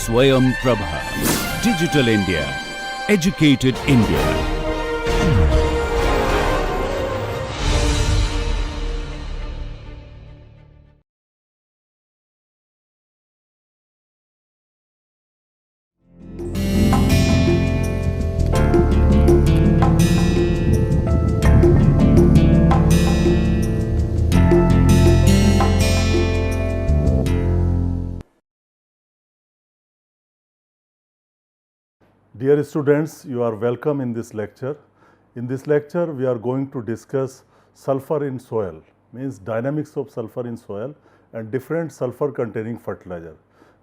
Swayam Prabha. Digital India. Educated India. Dear students, you are welcome in this lecture. In this lecture, we are going to discuss sulfur in soil, means dynamics of sulfur in soil and different sulfur containing fertilizer.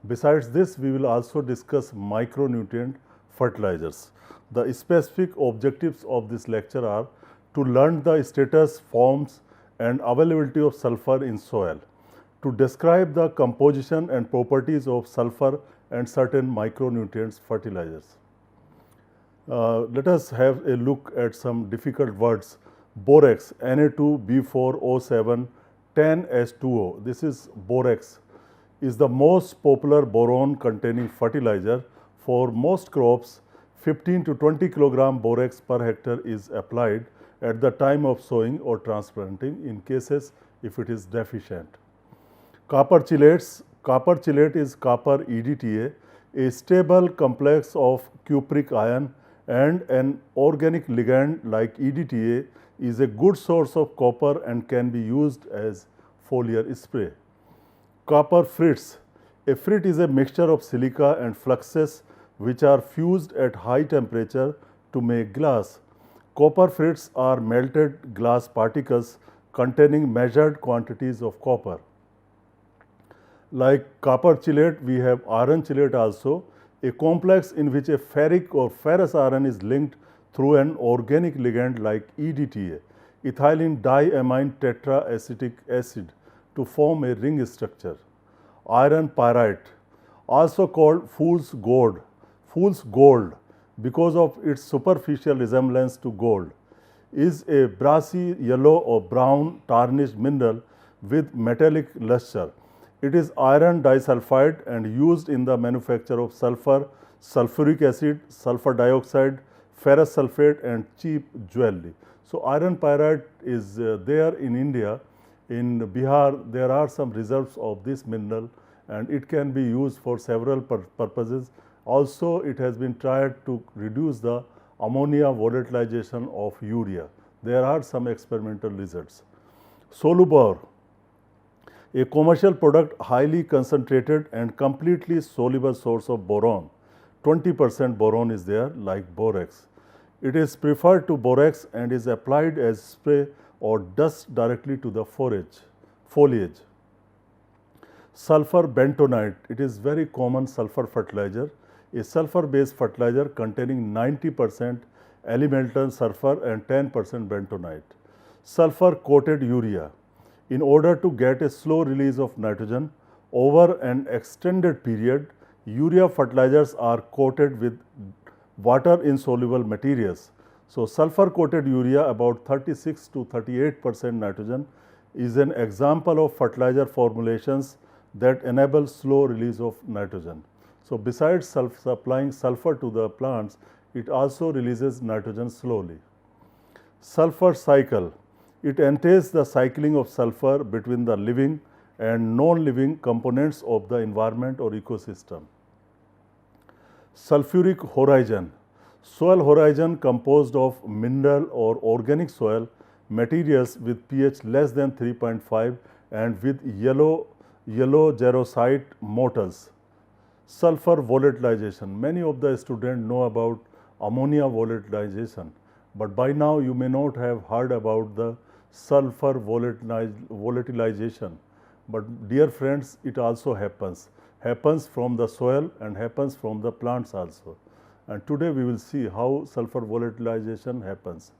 Besides this, we will also discuss micronutrient fertilizers. The specific objectives of this lecture are to learn the status, forms and availability of sulfur in soil, to describe the composition and properties of sulfur and certain micronutrients fertilizers. Let us have a look at some difficult words. Borax, Na2B4O7 10H2O. This is borax, is the most popular boron containing fertilizer. For most crops, 15 to 20 kilogram borax per hectare is applied at the time of sowing or transplanting in cases if it is deficient. Copper chelates. Copper chelate is copper EDTA, a stable complex of cupric ion and an organic ligand like EDTA is a good source of copper and can be used as foliar spray. Copper frits. A frit is a mixture of silica and fluxes which are fused at high temperature to make glass. Copper frits are melted glass particles containing measured quantities of copper. Like copper chelate, we have iron chelate also, a complex in which a ferric or ferrous iron is linked through an organic ligand like EDTA, ethylene diamine tetraacetic acid, to form a ring structure. Iron pyrite, also called fool's gold because of its superficial resemblance to gold, is a brassy yellow or brown tarnished mineral with metallic luster. It is iron disulfide and used in the manufacture of sulfur, sulfuric acid, sulfur dioxide, ferrous sulfate and cheap jewelry. So, iron pyrite is there in India. In Bihar, there are some reserves of this mineral and it can be used for several purposes. Also, it has been tried to reduce the ammonia volatilization of urea. There are some experimental results. Solubor, a commercial product highly concentrated and completely soluble source of boron. 20% boron is there like borax. It is preferred to borax and is applied as spray or dust directly to the foliage. Sulfur bentonite, it is very common sulfur fertilizer, a sulfur based fertilizer containing 90% elemental sulfur and 10% bentonite. Sulfur coated urea, in order to get a slow release of nitrogen over an extended period, urea fertilizers are coated with water insoluble materials. So, sulfur coated urea about 36 to 38% nitrogen is an example of fertilizer formulations that enable slow release of nitrogen. So, besides supplying sulfur to the plants, it also releases nitrogen slowly. Sulfur cycle. It entails the cycling of sulfur between the living and non-living components of the environment or ecosystem. Sulfuric horizon. Soil horizon composed of mineral or organic soil materials with pH less than 3.5 and with yellow jarosite mottles. Sulfur volatilization. Many of the students know about ammonia volatilization, but by now you may not have heard about the sulfur volatilization. But dear friends, it also happens from the soil and happens from the plants also. And today we will see how sulfur volatilization happens.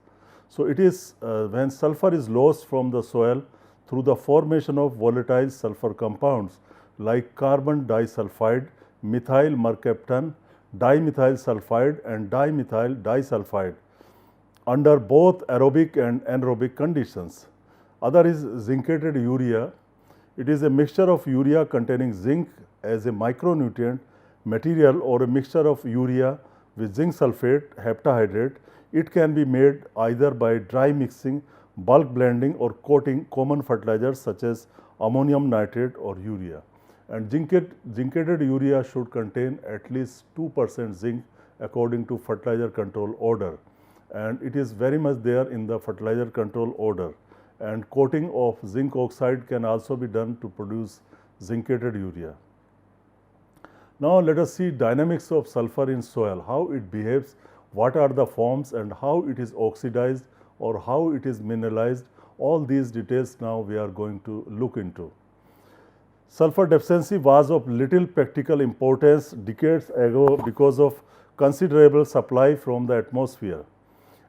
So, it is when sulfur is lost from the soil through the formation of volatile sulfur compounds like carbon disulfide, methyl mercaptan, dimethyl sulfide and dimethyl disulfide under both aerobic and anaerobic conditions. Other is zincated urea. It is a mixture of urea containing zinc as a micronutrient material or a mixture of urea with zinc sulfate, heptahydrate, it can be made either by dry mixing, bulk blending or coating common fertilizers such as ammonium nitrate or urea. And zincated urea should contain at least 2% zinc according to fertilizer control order, and it is very much there in the fertilizer control order. And coating of zinc oxide can also be done to produce zincated urea. Now let us see dynamics of sulfur in soil, how it behaves, what are the forms and how it is oxidized or how it is mineralized. All these details now we are going to look into. Sulfur deficiency was of little practical importance decades ago because of considerable supply from the atmosphere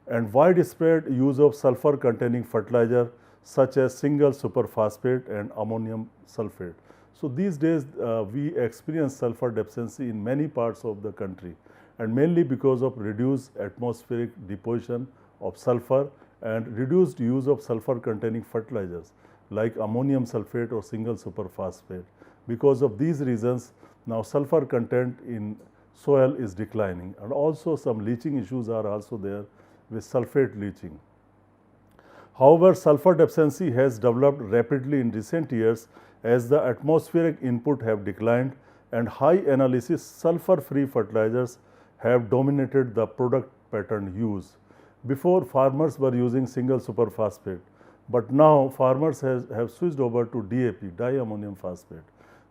and widespread use of sulfur containing fertilizer such as single superphosphate and ammonium sulfate. So these days we experience sulfur deficiency in many parts of the country, and mainly because of reduced atmospheric deposition of sulfur and reduced use of sulfur containing fertilizers like ammonium sulfate or single superphosphate. Because of these reasons, now sulfur content in soil is declining, and also some leaching issues are also there with sulfate leaching. However, sulfur deficiency has developed rapidly in recent years as the atmospheric input have declined and high analysis sulfur-free fertilizers have dominated the product pattern use. Before, farmers were using single superphosphate, but now farmers have switched over to DAP, diammonium phosphate.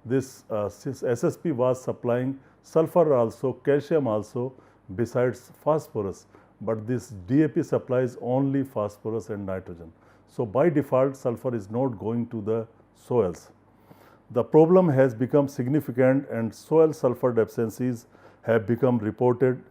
This SSP was supplying sulfur also, calcium also, besides phosphorus, but this DAP supplies only phosphorus and nitrogen. So by default, sulfur is not going to the soils. The problem has become significant and soil sulfur deficiencies have been reported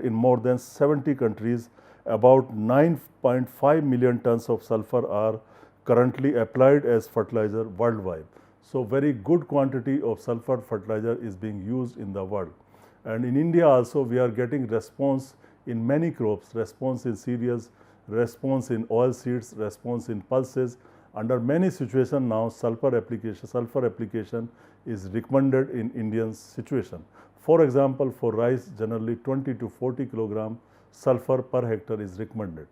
in more than 70 countries. About 9.5 million tons of sulfur are currently applied as fertilizer worldwide. So very good quantity of sulfur fertilizer is being used in the world. And in India also we are getting response in many crops, response in cereals, response in oil seeds, response in pulses. Under many situations now sulfur application is recommended in Indian situation. For example, for rice generally 20 to 40 kilogram sulfur per hectare is recommended.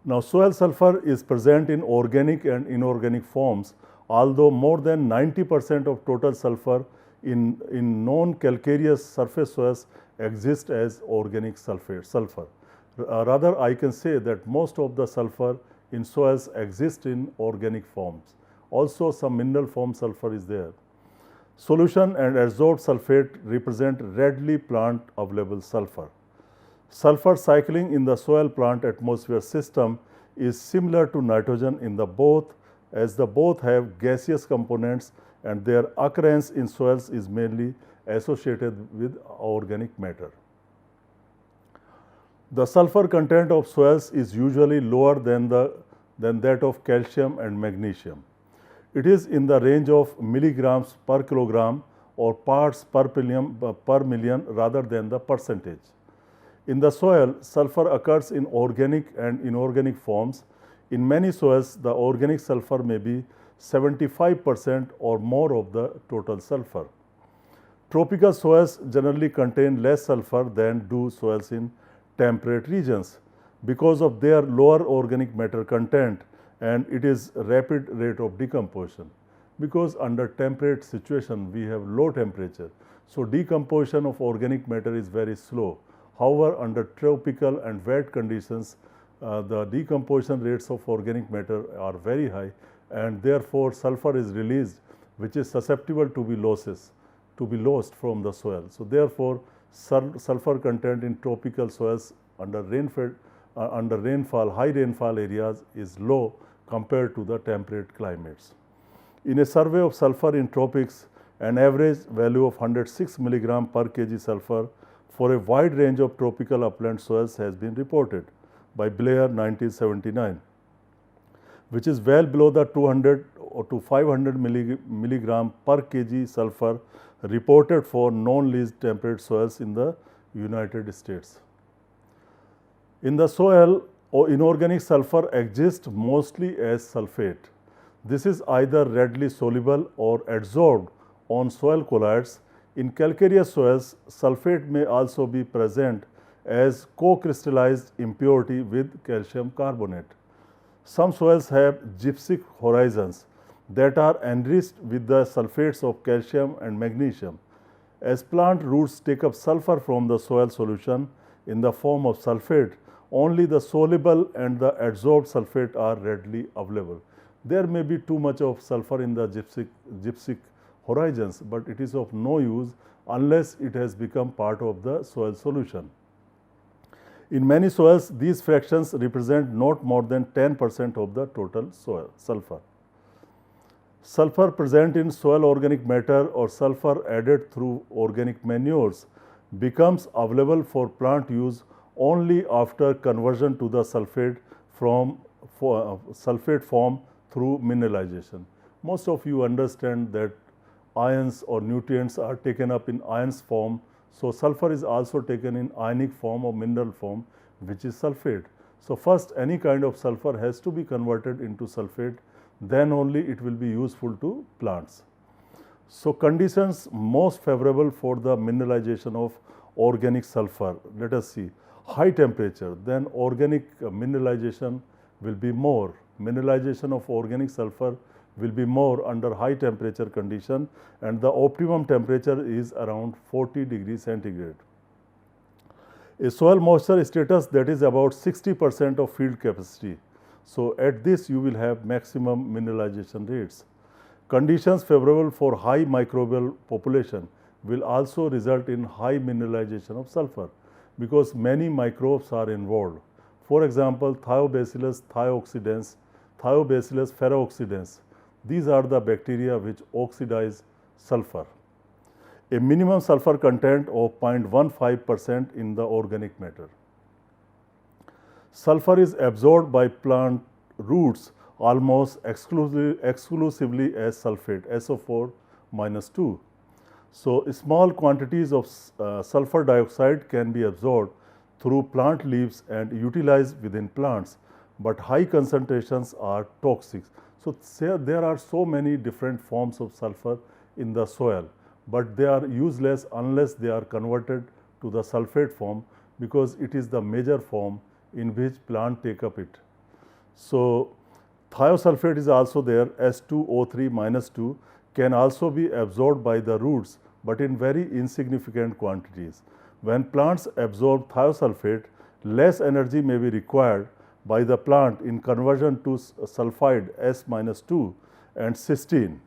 Now soil sulfur is present in organic and inorganic forms, although more than 90% of total sulfur in non-calcareous surface soils exist as organic sulfur. Rather, I can say that most of the sulfur in soils exist in organic forms. Also some mineral form sulfur is there. Solution and adsorbed sulfate represent readily plant available sulfur. Sulfur cycling in the soil plant atmosphere system is similar to nitrogen in the both, as the both have gaseous components and their occurrence in soils is mainly associated with organic matter. The sulfur content of soils is usually lower than that of calcium and magnesium. It is in the range of milligrams per kilogram or parts per million rather than the percentage. In the soil, sulfur occurs in organic and inorganic forms. In many soils, the organic sulfur may be 75% or more of the total sulfur. Tropical soils generally contain less sulfur than do soils in temperate regions because of their lower organic matter content, and it is rapid rate of decomposition. Because under temperate situation we have low temperature, so decomposition of organic matter is very slow. However, under tropical and wet conditions, the decomposition rates of organic matter are very high, and therefore sulfur is released, which is susceptible to be lost from the soil. So therefore, sulfur content in tropical soils under rainfall, high rainfall areas is low compared to the temperate climates. In a survey of sulfur in tropics, an average value of 106 milligram per kg sulfur for a wide range of tropical upland soils has been reported by Blair 1979, which is well below the 200 or to 500 milligram per kg sulfur reported for non-least temperate soils in the United States. In the soil, inorganic sulfur exists mostly as sulfate. This is either readily soluble or adsorbed on soil colloids. In calcareous soils, sulfate may also be present as co-crystallized impurity with calcium carbonate. Some soils have gypsic horizons that are enriched with the sulfates of calcium and magnesium. As plant roots take up sulfur from the soil solution in the form of sulfate, only the soluble and the adsorbed sulfate are readily available. There may be too much of sulfur in the gypsic horizons, but it is of no use unless it has become part of the soil solution. In many soils, these fractions represent not more than 10% of the total soil sulfur. Sulfur present in soil organic matter or sulfur added through organic manures becomes available for plant use only after conversion to the sulfate form through mineralization. Most of you understand that ions or nutrients are taken up in ions form. So, sulfur is also taken in ionic form or mineral form, which is sulfate. So, first any kind of sulfur has to be converted into sulfate, then only it will be useful to plants. So, conditions most favorable for the mineralization of organic sulfur. Let us see. High temperature, then organic mineralization will be more. Mineralization of organic sulfur will be more under high temperature condition, and the optimum temperature is around 40 degrees centigrade. A soil moisture status that is about 60% of field capacity. So, at this you will have maximum mineralization rates. Conditions favorable for high microbial population will also result in high mineralization of sulfur, because many microbes are involved. For example, Thiobacillus thiooxidans, Thiobacillus ferrooxidans. These are the bacteria which oxidize sulfur. A minimum sulfur content of 0.15% in the organic matter. Sulfur is absorbed by plant roots almost exclusively as sulfate, SO4 minus 2. So, small quantities of sulfur dioxide can be absorbed through plant leaves and utilized within plants, but high concentrations are toxic. So, there are so many different forms of sulfur in the soil, but they are useless unless they are converted to the sulfate form, because it is the major form in which plant take up it. So, thiosulfate is also there, S2O3 minus 2 can also be absorbed by the roots, but in very insignificant quantities. When plants absorb thiosulfate, less energy may be required by the plant in conversion to sulfide S minus 2 and cysteine.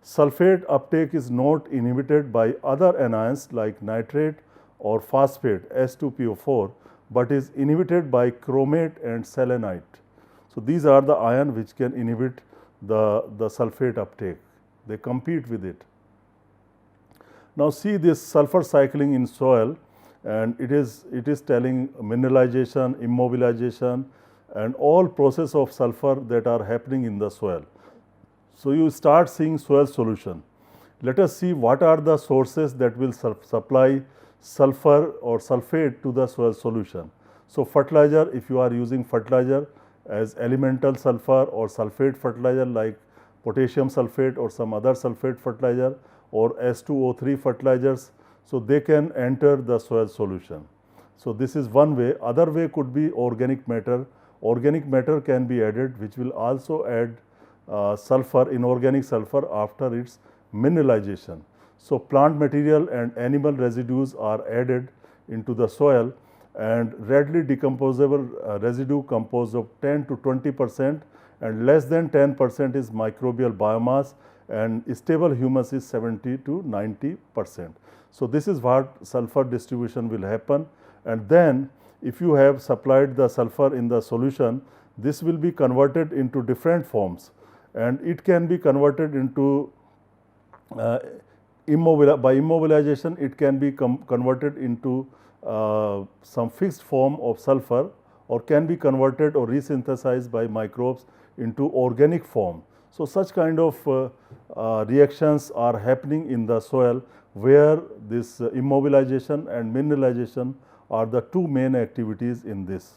Sulfate uptake is not inhibited by other anions like nitrate or phosphate S2PO4, but is inhibited by chromate and selenite. So, these are the ions which can inhibit the sulfate uptake. They compete with it. Now, see this sulfur cycling in soil, and it is telling mineralization, immobilization and all process of sulfur that are happening in the soil. So, you start seeing soil solution. Let us see what are the sources that will supply sulfur or sulfate to the soil solution. So, fertilizer, if you are using fertilizer as elemental sulfur or sulfate fertilizer like potassium sulfate or some other sulfate fertilizer or S2O3 fertilizers, so they can enter the soil solution. So, this is one way. Other way could be organic matter. Organic matter can be added, which will also add sulfur, inorganic sulfur after its mineralization. So, plant material and animal residues are added into the soil, and readily decomposable residue composed of 10 to 20% and less than 10% is microbial biomass, and stable humus is 70 to 90%. So, this is what sulfur distribution will happen, and then if you have supplied the sulfur in the solution, this will be converted into different forms, and it can be converted into by immobilization it can be converted into some fixed form of sulfur, or can be converted or resynthesized by microbes into organic form. So, such kind of reactions are happening in the soil, where this immobilization and mineralization are the two main activities in this.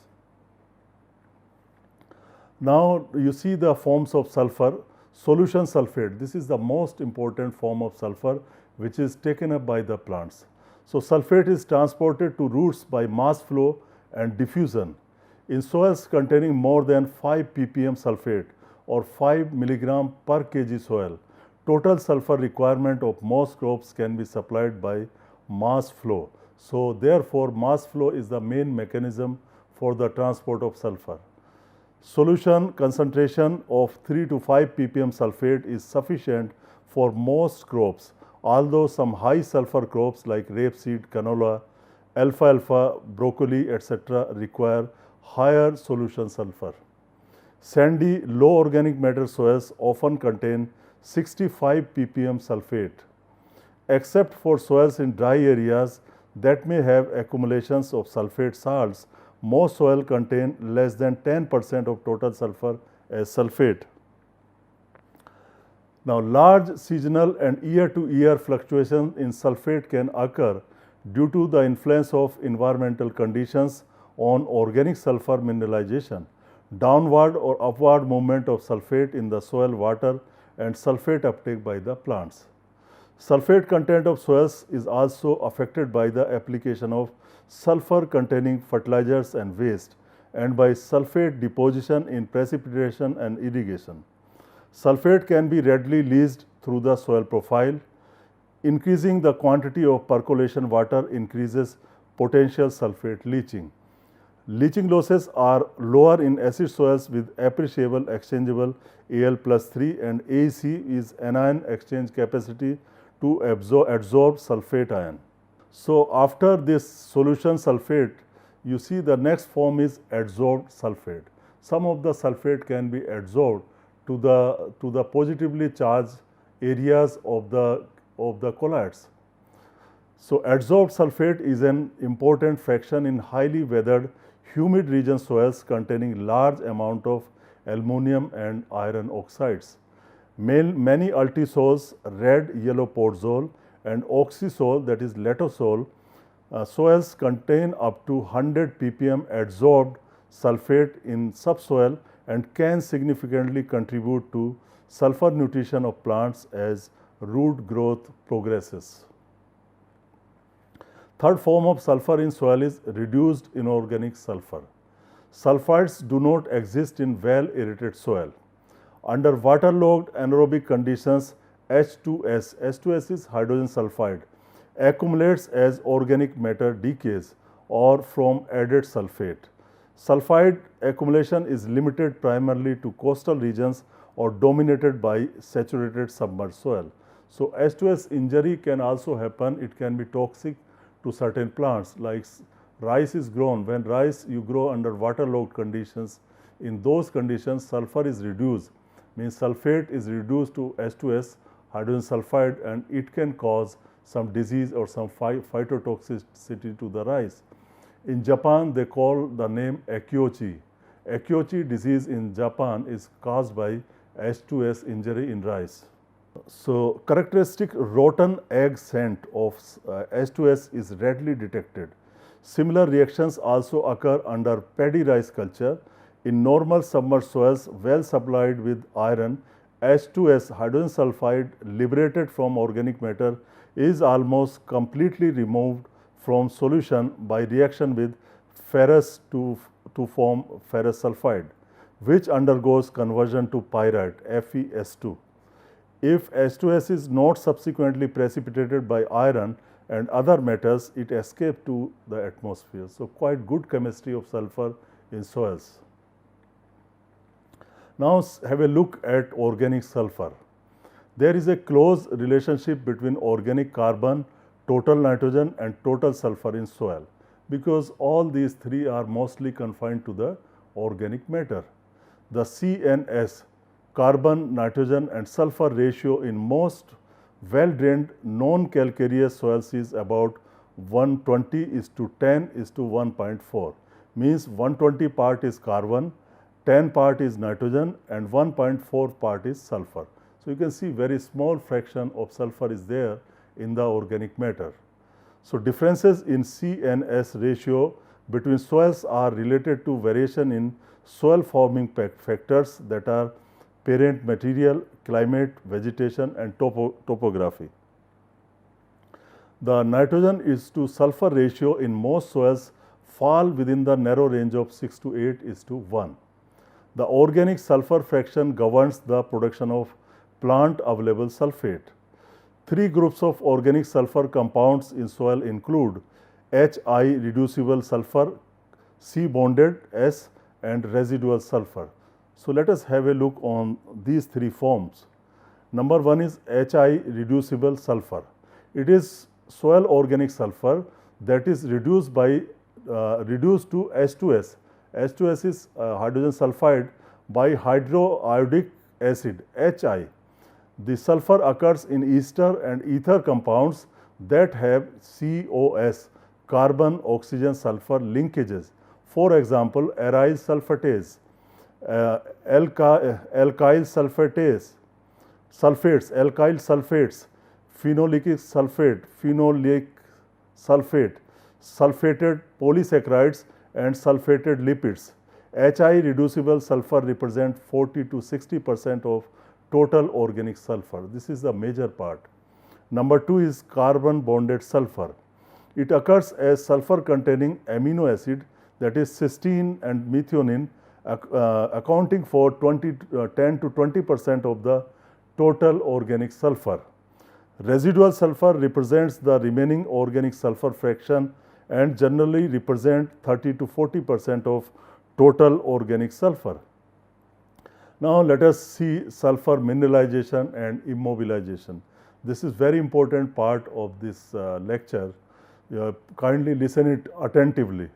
Now, you see the forms of sulfur. Solution sulfate, this is the most important form of sulfur which is taken up by the plants. So, sulfate is transported to roots by mass flow and diffusion. In soils containing more than 5 ppm sulfate or 5 milligram per kg soil, total sulfur requirement of most crops can be supplied by mass flow. So, therefore, mass flow is the main mechanism for the transport of sulfur. Solution concentration of 3 to 5 ppm sulfate is sufficient for most crops, although some high sulfur crops like rapeseed, canola, alfalfa, broccoli, etc. require higher solution sulfur. Sandy, low organic matter soils often contain 65 ppm sulfate. Except for soils in dry areas that may have accumulations of sulfate salts, most soil contain less than 10% of total sulfur as sulfate. Now, large seasonal and year-to-year fluctuations in sulfate can occur due to the influence of environmental conditions on organic sulfur mineralization, downward or upward movement of sulfate in the soil water, and sulfate uptake by the plants. Sulfate content of soils is also affected by the application of sulfur containing fertilizers and waste, and by sulfate deposition in precipitation and irrigation. Sulfate can be readily leached through the soil profile. Increasing the quantity of percolation water increases potential sulfate leaching. Leaching losses are lower in acid soils with appreciable exchangeable Al+3, and AEC is anion exchange capacity to absorb sulfate ion. So, after this solution sulfate, you see the next form is adsorbed sulfate. Some of the sulfate can be adsorbed to the positively charged areas of the colloids. So, adsorbed sulfate is an important fraction in highly weathered humid region soils containing large amount of aluminum and iron oxides. Many ultisols, red yellow podzol, and oxysol, that is letosol, soils contain up to 100 ppm adsorbed sulfate in subsoil and can significantly contribute to sulfur nutrition of plants as root growth progresses. Third form of sulfur in soil is reduced inorganic sulfur. Sulfides do not exist in well aerated soil. Under waterlogged anaerobic conditions, H2S is hydrogen sulfide, accumulates as organic matter decays or from added sulfate. Sulfide accumulation is limited primarily to coastal regions or dominated by saturated submerged soil. So, H2S injury can also happen. It can be toxic to certain plants, like rice is grown. When rice you grow under waterlogged conditions, in those conditions sulfur is reduced, means sulfate is reduced to H2S, hydrogen sulfide, and it can cause some disease or some phytotoxicity to the rice. In Japan, they call the name Akiochi. Akiochi disease in Japan is caused by H2S injury in rice. So, characteristic rotten egg scent of H2S is readily detected. Similar reactions also occur under paddy rice culture. In normal submerged soils well supplied with iron, H2S hydrogen sulfide liberated from organic matter is almost completely removed from solution by reaction with ferrous to form ferrous sulfide, which undergoes conversion to pyrite FeS2. If H2S is not subsequently precipitated by iron and other metals, it escapes to the atmosphere. So, quite good chemistry of sulfur in soils. Now, have a look at organic sulfur. There is a close relationship between organic carbon, total nitrogen, and total sulfur in soil, because all these three are mostly confined to the organic matter. The CNS, carbon, nitrogen, and sulfur ratio in most well drained non calcareous soils is about 120:10:1.4, means 120 part is carbon, 10 part is nitrogen, and 1.4 part is sulfur. So, you can see very small fraction of sulfur is there in the organic matter. So, differences in CNS ratio between soils are related to variation in soil forming factors, that are parent material, climate, vegetation and topography. The nitrogen is to sulfur ratio in most soils fall within the narrow range of 6 to 8 is to 1. The organic sulfur fraction governs the production of plant available sulfate. Three groups of organic sulfur compounds in soil include HI reducible sulfur, C bonded S and residual sulfur. So let us have a look on these three forms. Number one is HI reducible sulfur. It is soil organic sulfur that is reduced to H2S. H2S is hydrogen sulfide by hydroiodic acid HI. The sulfur occurs in ester and ether compounds that have COS, carbon oxygen sulfur linkages. For example, aryl sulfatase, alkyl sulfates, phenolic sulfate, sulfated polysaccharides and sulfated lipids. HI reducible sulfur represent 40 to 60% of total organic sulfur. This is the major part. Number two is carbon bonded sulfur. It occurs as sulfur containing amino acid, that is cysteine and methionine, accounting for 10 to 20% of the total organic sulfur. Residual sulfur represents the remaining organic sulfur fraction and generally represent 30 to 40% of total organic sulfur. Now let us see sulfur mineralization and immobilization. This is very important part of this lecture. Kindly listen it attentively.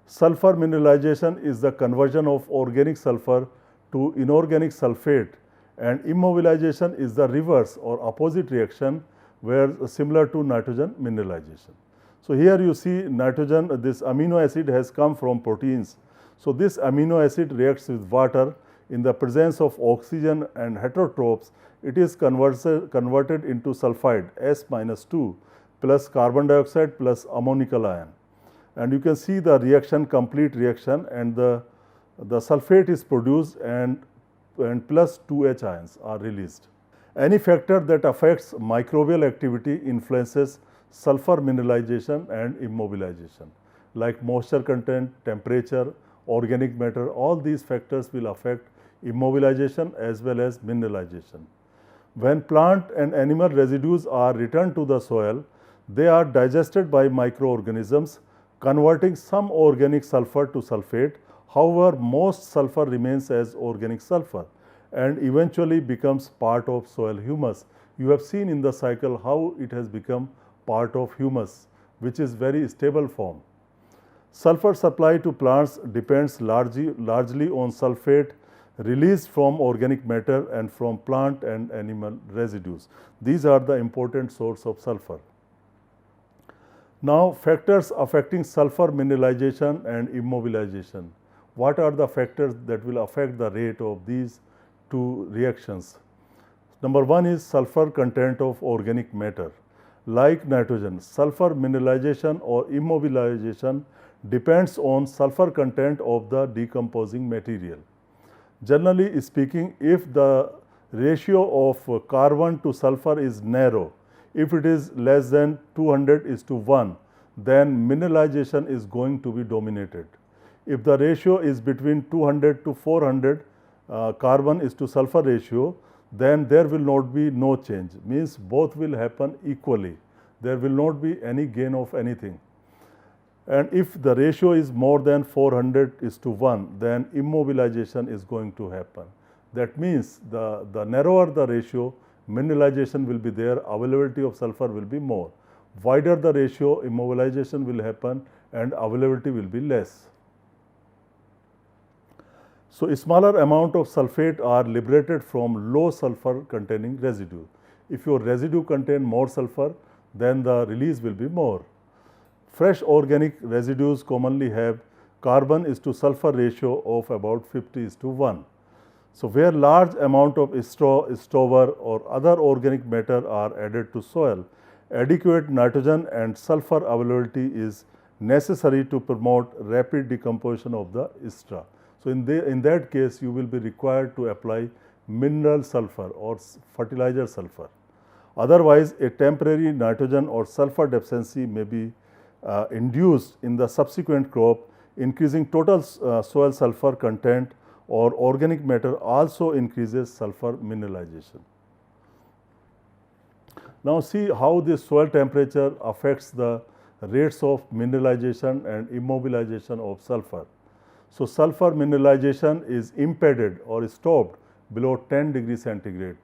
Sulfur mineralization is the conversion of organic sulfur to inorganic sulfate, and immobilization is the reverse or opposite reaction where similar to nitrogen mineralization. So here you see nitrogen, this amino acid has come from proteins. So this amino acid reacts with water. In the presence of oxygen and heterotrophs, it is converted into sulfide S-2 plus carbon dioxide plus ammonical ion. And you can see the reaction, complete reaction, and the sulfate is produced and plus 2H ions are released. Any factor that affects microbial activity influences sulfur mineralization and immobilization, like moisture content, temperature, organic matter. All these factors will affect immobilization as well as mineralization. When plant and animal residues are returned to the soil, they are digested by microorganisms, converting some organic sulfur to sulfate. However, most sulfur remains as organic sulfur and eventually becomes part of soil humus. You have seen in the cycle how it has become part of humus, which is very stable form. Sulfur supply to plants depends largely on sulfate released from organic matter and from plant and animal residues. These are the important source of sulfur. Now, factors affecting sulfur mineralization and immobilization. What are the factors that will affect the rate of these two reactions? Number one is sulfur content of organic matter. Like nitrogen, sulfur mineralization or immobilization depends on sulfur content of the decomposing material. Generally speaking, if the ratio of carbon to sulfur is narrow, if it is less than 200:1, then mineralization is going to be dominated. If the ratio is between 200 to 400 carbon is to sulfur ratio, then there will not be no change, means both will happen equally. There will not be any gain of anything. And if the ratio is more than 400:1, then immobilization is going to happen. That means the narrower the ratio, mineralization will be there, availability of sulfur will be more. Wider the ratio, immobilization will happen and availability will be less. So, a smaller amount of sulfate are liberated from low sulfur containing residue. If your residue contain more sulfur, then the release will be more. Fresh organic residues commonly have carbon is to sulfur ratio of about 50:1. So, where large amount of stover or other organic matter are added to soil, adequate nitrogen and sulfur availability is necessary to promote rapid decomposition of the ester. So, in that case you will be required to apply mineral sulfur or fertilizer sulfur. Otherwise, a temporary nitrogen or sulfur deficiency may be induced in the subsequent crop, increasing total soil sulfur content, or organic matter also increases sulfur mineralization. Now, see how the soil temperature affects the rates of mineralization and immobilization of sulfur. So, sulfur mineralization is impeded or stopped below 10 degrees centigrade.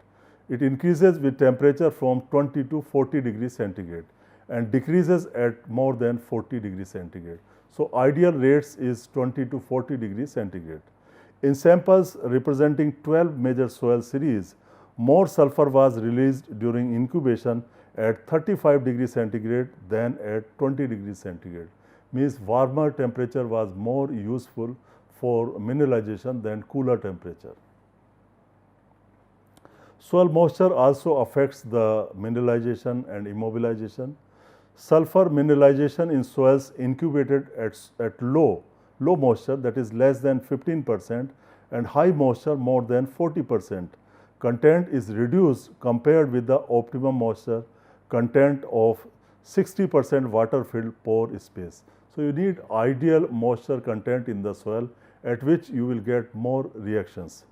It increases with temperature from 20 to 40 degrees centigrade and decreases at more than 40 degrees centigrade. So, ideal rates is 20 to 40 degrees centigrade. In samples representing 12 major soil series, more sulfur was released during incubation at 35 degrees centigrade than at 20 degrees centigrade. Means warmer temperature was more useful for mineralization than cooler temperature. Soil moisture also affects the mineralization and immobilization. Sulfur mineralization in soils incubated at low moisture, that is less than 15%, and high moisture more than 40%. Content is reduced compared with the optimum moisture content of 60% water filled pore space. So, you need ideal moisture content in the soil at which you will get more reactions.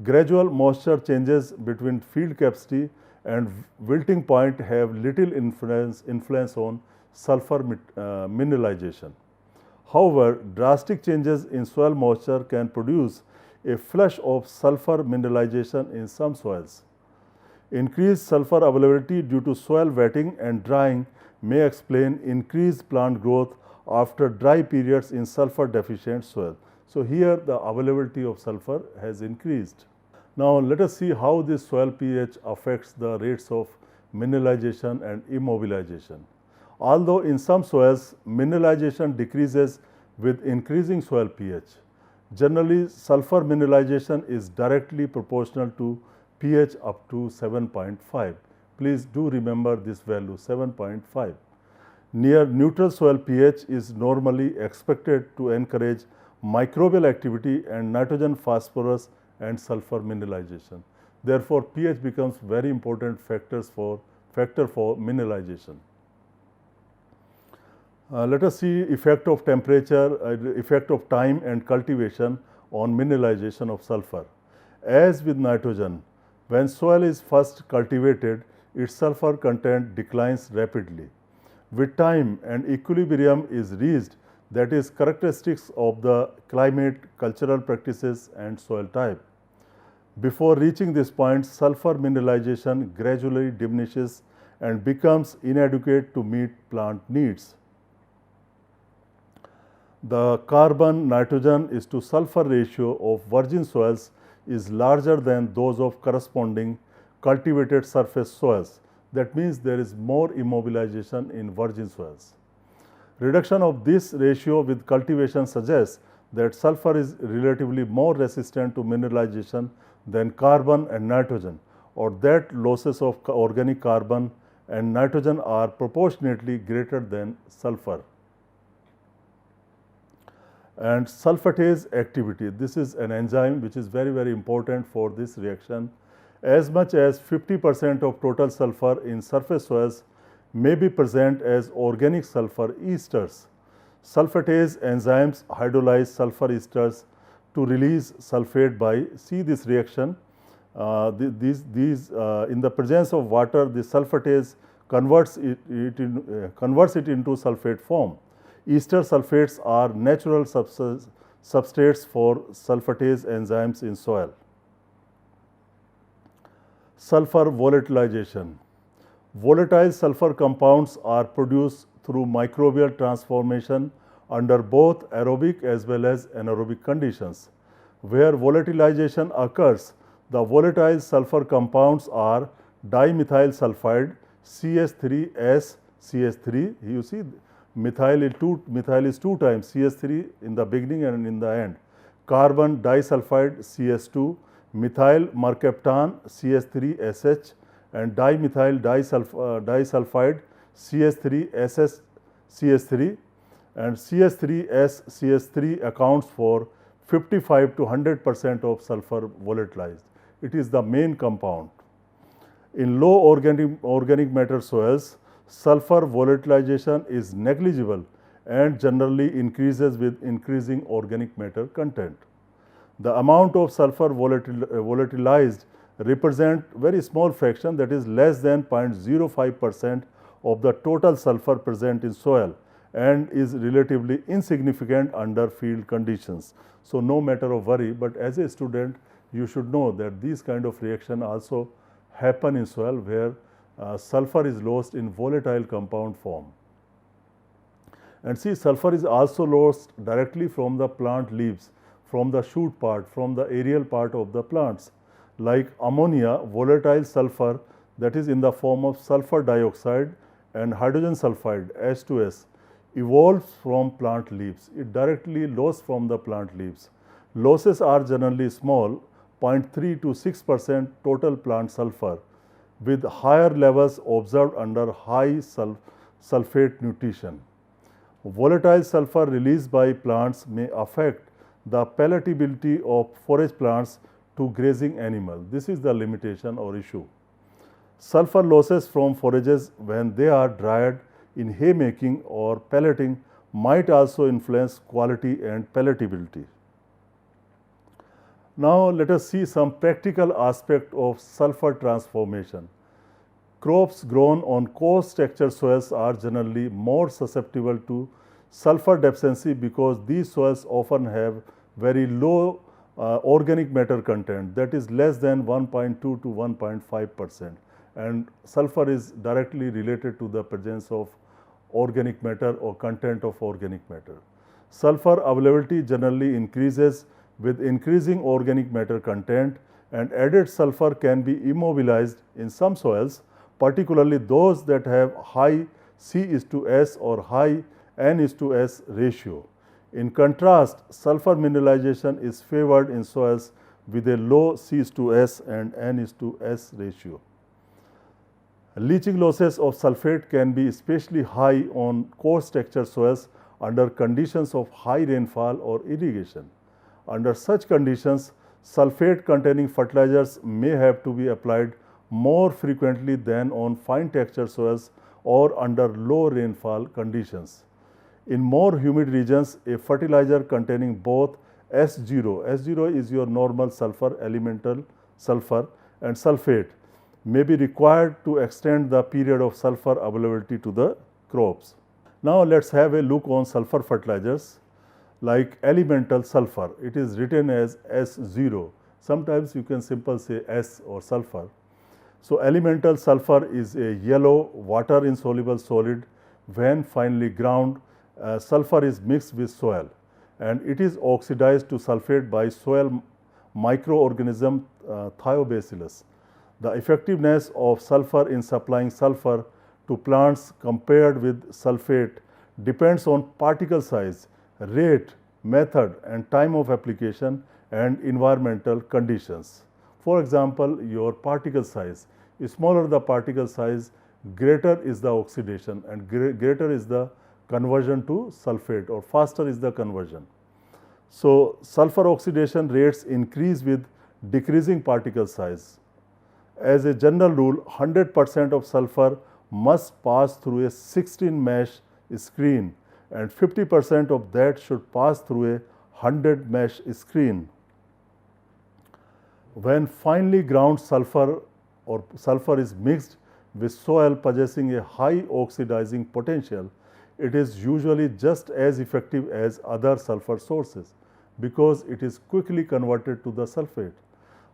Gradual moisture changes between field capacity and wilting point have little influence on sulfur mineralization. However, drastic changes in soil moisture can produce a flush of sulfur mineralization in some soils. Increased sulfur availability due to soil wetting and drying may explain increased plant growth after dry periods in sulfur deficient soil. So, here the availability of sulfur has increased. Now, let us see how this soil pH affects the rates of mineralization and immobilization. Although in some soils mineralization decreases with increasing soil pH, generally sulfur mineralization is directly proportional to pH up to 7.5. Please do remember this value 7.5. Near neutral soil pH is normally expected to encourage microbial activity and nitrogen, phosphorus and sulfur mineralization. Therefore, pH becomes very important factor for mineralization. Let us see effect of temperature, effect of time and cultivation on mineralization of sulfur. As with nitrogen, when soil is first cultivated, its sulfur content declines rapidly. With time and equilibrium is reached, that is characteristics of the climate, cultural practices and soil type. Before reaching this point, sulfur mineralization gradually diminishes and becomes inadequate to meet plant needs. The carbon-nitrogen is to sulfur ratio of virgin soils is larger than those of corresponding cultivated surface soils. That means there is more immobilization in virgin soils. Reduction of this ratio with cultivation suggests that sulfur is relatively more resistant to mineralization than carbon and nitrogen, or that losses of organic carbon and nitrogen are proportionately greater than sulfur. And sulfatase activity, this is an enzyme which is very important for this reaction. As much as 50% of total sulfur in surface soils may be present as organic sulfur esters. Sulfatase enzymes hydrolyze sulfur esters to release sulfate by, see this reaction, in the presence of water, the sulfatase converts it into sulfate form. Ester sulfates are natural substrates for sulfatase enzymes in soil. Sulfur volatilization. Volatile sulfur compounds are produced through microbial transformation under both aerobic as well as anaerobic conditions. Where volatilization occurs, the volatile sulfur compounds are dimethyl sulfide, CH3S, CH3, you see methyl is 2 times CH3 in the beginning and in the end. Carbon disulfide CH2, methyl mercaptan CH3SH and dimethyl disulfide CH3SS CH3, and CH3S CH3 accounts for 55 to 100% of sulfur volatilized. It is the main compound. In low organic matter soils, sulfur volatilization is negligible and generally increases with increasing organic matter content. The amount of sulfur volatilized represent very small fraction, that is less than 0.05% of the total sulfur present in soil and is relatively insignificant under field conditions. So, no matter of worry, but as a student you should know that these kind of reaction also happen in soil where sulfur is lost in volatile compound form. And see, sulfur is also lost directly from the plant leaves, from the shoot part, from the aerial part of the plants. Like ammonia, volatile sulfur, that is in the form of sulfur dioxide and hydrogen sulfide H2S, evolves from plant leaves. It directly lost from the plant leaves. Losses are generally small, 0.3 to 6% total plant sulfur, with higher levels observed under high sulfate nutrition. Volatile sulfur released by plants may affect the palatability of forage plants to grazing animals. This is the limitation or issue. Sulfur losses from forages when they are dried in haymaking or pelleting might also influence quality and palatability. Now, let us see some practical aspect of sulfur transformation. Crops grown on coarse texture soils are generally more susceptible to sulfur deficiency because these soils often have very low organic matter content, that is less than 1.2 to 1.5%, and sulfur is directly related to the presence of organic matter or content of organic matter. Sulfur availability generally increases with increasing organic matter content, and added sulfur can be immobilized in some soils, particularly those that have high C/S or high N/S ratio. In contrast, sulfur mineralization is favored in soils with a low C/S and N/S ratio. Leaching losses of sulfate can be especially high on coarse texture soils under conditions of high rainfall or irrigation. Under such conditions, sulfate containing fertilizers may have to be applied more frequently than on fine texture soils or under low rainfall conditions. In more humid regions, a fertilizer containing both S0 is your normal sulfur, elemental sulfur, and sulfate may be required to extend the period of sulfur availability to the crops. Now, let us have a look on sulfur fertilizers. Like elemental sulfur, it is written as S0. Sometimes you can simply say S or sulfur. So, elemental sulfur is a yellow water insoluble solid. When finely ground, sulfur is mixed with soil and it is oxidized to sulfate by soil microorganism Thiobacillus. The effectiveness of sulfur in supplying sulfur to plants compared with sulfate depends on particle size, rate, method and time of application and environmental conditions. For example, your particle size, smaller the particle size, greater is the oxidation and greater is the conversion to sulfate, or faster is the conversion. So, sulfur oxidation rates increase with decreasing particle size. As a general rule, 100% of sulfur must pass through a 16 mesh screen and 50% of that should pass through a 100 mesh screen. When finely ground sulfur or sulfur is mixed with soil possessing a high oxidizing potential, it is usually just as effective as other sulfur sources because it is quickly converted to the sulfate.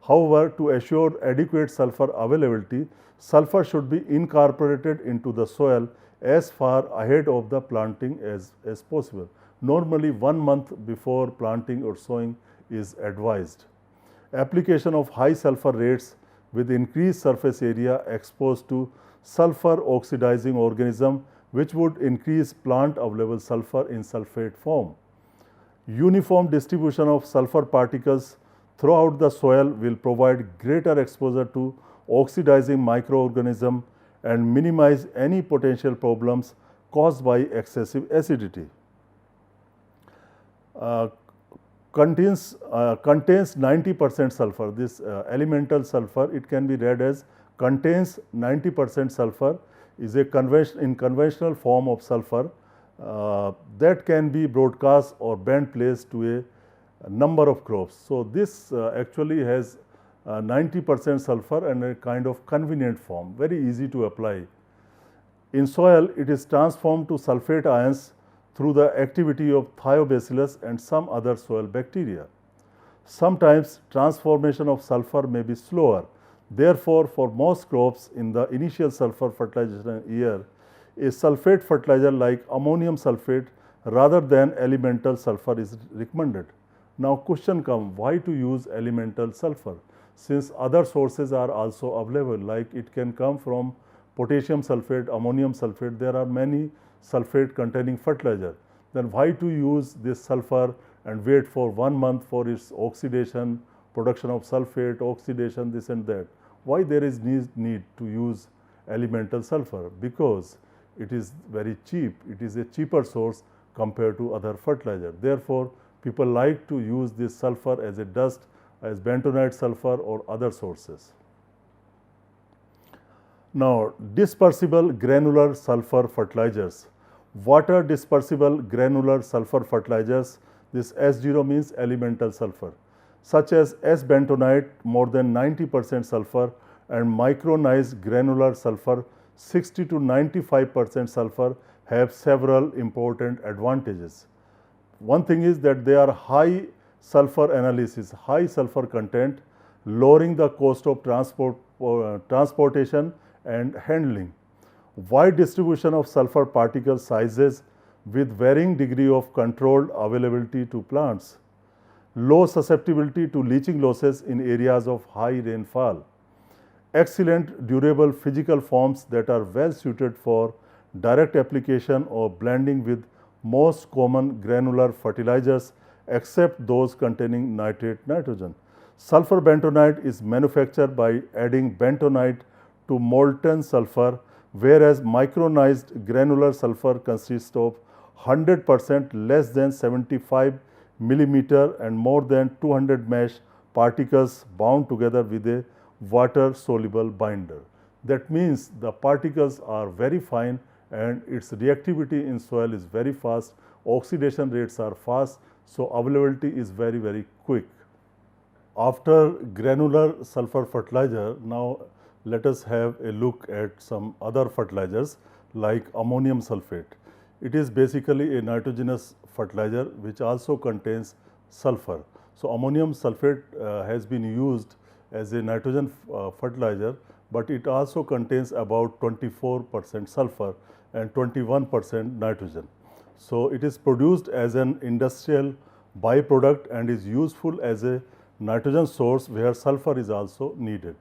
However, to assure adequate sulfur availability, sulfur should be incorporated into the soil as far ahead of the planting as possible. Normally 1 month before planting or sowing is advised. Application of high sulfur rates with increased surface area exposed to sulfur oxidizing organism which would increase plant available sulfur in sulfate form. Uniform distribution of sulfur particles throughout the soil will provide greater exposure to oxidizing microorganism and minimize any potential problems caused by excessive acidity. contains 90% sulfur. This elemental sulfur, it can be read as contains 90% sulfur, is a conventional form of sulfur that can be broadcast or band placed to a number of crops. So, this actually has 90% sulfur and a kind of convenient form, very easy to apply. In soil, it is transformed to sulfate ions through the activity of thiobacillus and some other soil bacteria. Sometimes transformation of sulfur may be slower. Therefore, for most crops in the initial sulfur fertilization year, a sulfate fertilizer like ammonium sulfate rather than elemental sulfur is recommended. Now, question comes, why to use elemental sulfur? Since other sources are also available, like it can come from potassium sulfate, ammonium sulfate, there are many sulfate containing fertilizer. Then why to use this sulfur and wait for 1 month for its oxidation, production of sulfate, oxidation, this and that? Why there is need to use elemental sulfur? Because it is very cheap, it is a cheaper source compared to other fertilizer. Therefore, people like to use this sulfur as a dust, as bentonite sulfur or other sources. Now, dispersible granular sulfur fertilizers. Water dispersible granular sulfur fertilizers, this S0 means elemental sulfur, such as S-bentonite more than 90% sulfur and micronized granular sulfur 60 to 95% sulfur have several important advantages. One thing is that they are high sulfur analysis, high sulfur content, lowering the cost of transportation and handling. Wide distribution of sulfur particle sizes with varying degree of controlled availability to plants. Low susceptibility to leaching losses in areas of high rainfall. Excellent durable physical forms that are well suited for direct application or blending with most common granular fertilizers except those containing nitrate nitrogen. Sulfur bentonite is manufactured by adding bentonite to molten sulfur, whereas micronized granular sulfur consists of 100% less than 75 millimeter and more than 200 mesh particles bound together with a water soluble binder. That means the particles are very fine and its reactivity in soil is very fast, oxidation rates are fast, so availability is very quick. After granular sulfur fertilizer, now let us have a look at some other fertilizers like ammonium sulfate. It is basically a nitrogenous fertilizer which also contains sulfur. So, ammonium sulfate has been used as a nitrogen fertilizer, but it also contains about 24% sulfur and 21% nitrogen. So, it is produced as an industrial byproduct and is useful as a nitrogen source where sulfur is also needed.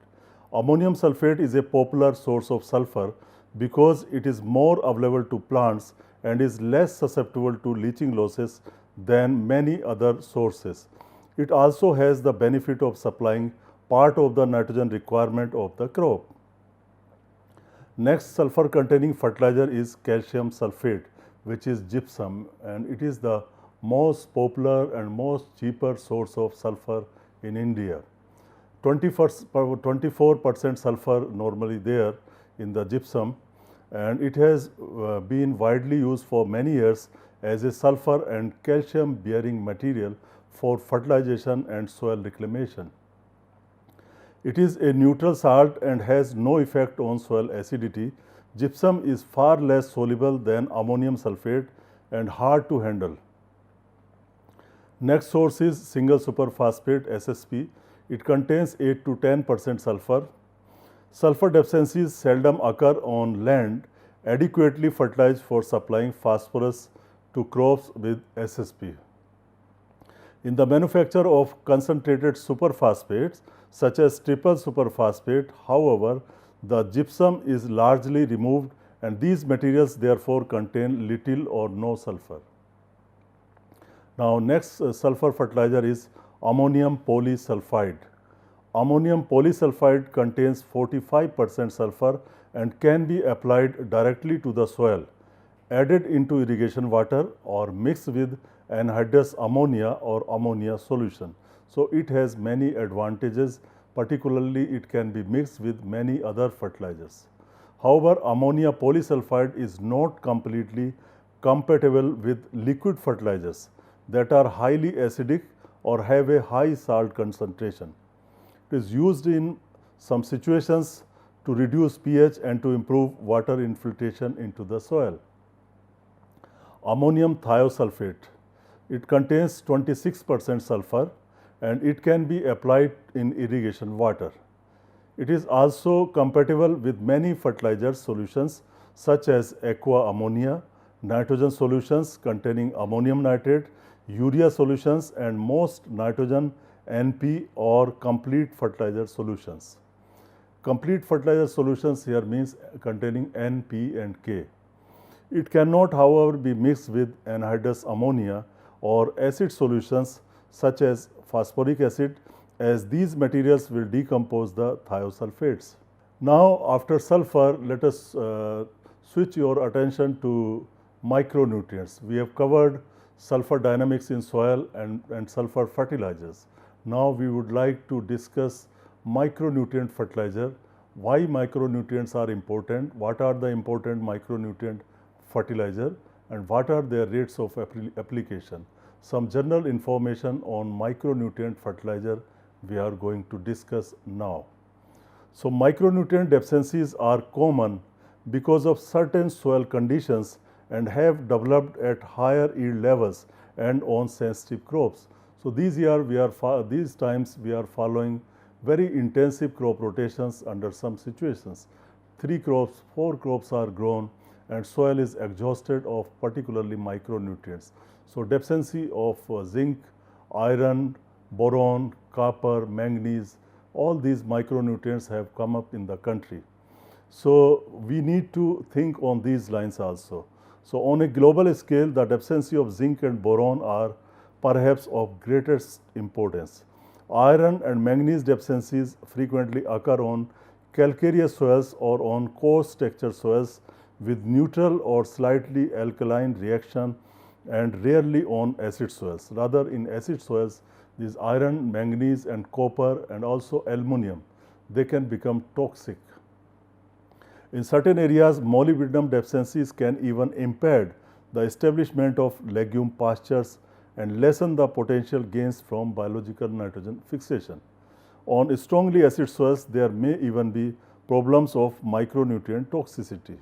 Ammonium sulfate is a popular source of sulfur because it is more available to plants and is less susceptible to leaching losses than many other sources. It also has the benefit of supplying part of the nitrogen requirement of the crop. Next sulfur containing fertilizer is calcium sulfate, which is gypsum, and it is the most popular and most cheaper source of sulfur in India. 24% sulfur normally there in the gypsum, and it has been widely used for many years as a sulfur and calcium bearing material for fertilization and soil reclamation. It is a neutral salt and has no effect on soil acidity. Gypsum is far less soluble than ammonium sulfate and hard to handle. Next source is single superphosphate SSP. It contains 8 to 10% sulfur. Sulfur deficiencies seldom occur on land adequately fertilized for supplying phosphorus to crops with SSP. In the manufacture of concentrated superphosphates such as triple superphosphate, however, the gypsum is largely removed and these materials therefore contain little or no sulfur. Now, next sulfur fertilizer is ammonium polysulfide. Ammonium polysulfide contains 45% sulfur and can be applied directly to the soil, added into irrigation water or mixed with anhydrous ammonia or ammonia solution. So it has many advantages, particularly it can be mixed with many other fertilizers. However, ammonia polysulfide is not completely compatible with liquid fertilizers that are highly acidic or have a high salt concentration. It is used in some situations to reduce pH and to improve water infiltration into the soil. Ammonium thiosulfate. It contains 26% sulfur and it can be applied in irrigation water. It is also compatible with many fertilizer solutions such as aqua ammonia, nitrogen solutions containing ammonium nitrate, urea solutions and most nitrogen NP or complete fertilizer solutions. Complete fertilizer solutions here means containing N, P and K. It cannot, however, be mixed with anhydrous ammonia or acid solutions such as phosphoric acid, as these materials will decompose the thiosulfates. Now, after sulfur, let us switch your attention to micronutrients. We have covered sulfur dynamics in soil and sulfur fertilizers. Now, we would like to discuss micronutrient fertilizer, why micronutrients are important, what are the important micronutrient fertilizer and what are their rates of application. Some general information on micronutrient fertilizer we are going to discuss now. So, micronutrient deficiencies are common because of certain soil conditions and have developed at higher yield levels and on sensitive crops. So, these times we are following very intensive crop rotations under some situations. 3 crops, 4 crops are grown and soil is exhausted of particularly micronutrients. So, deficiency of zinc, iron, boron, copper, manganese, all these micronutrients have come up in the country. So, we need to think on these lines also. So, on a global scale, the deficiency of zinc and boron are perhaps of greatest importance. Iron and manganese deficiencies frequently occur on calcareous soils or on coarse texture soils with neutral or slightly alkaline reaction and rarely on acid soils. Rather, in acid soils, these iron, manganese and copper and also aluminum, they can become toxic. In certain areas, molybdenum deficiencies can even impair the establishment of legume pastures and lessen the potential gains from biological nitrogen fixation. On strongly acid soils, there may even be problems of micronutrient toxicity.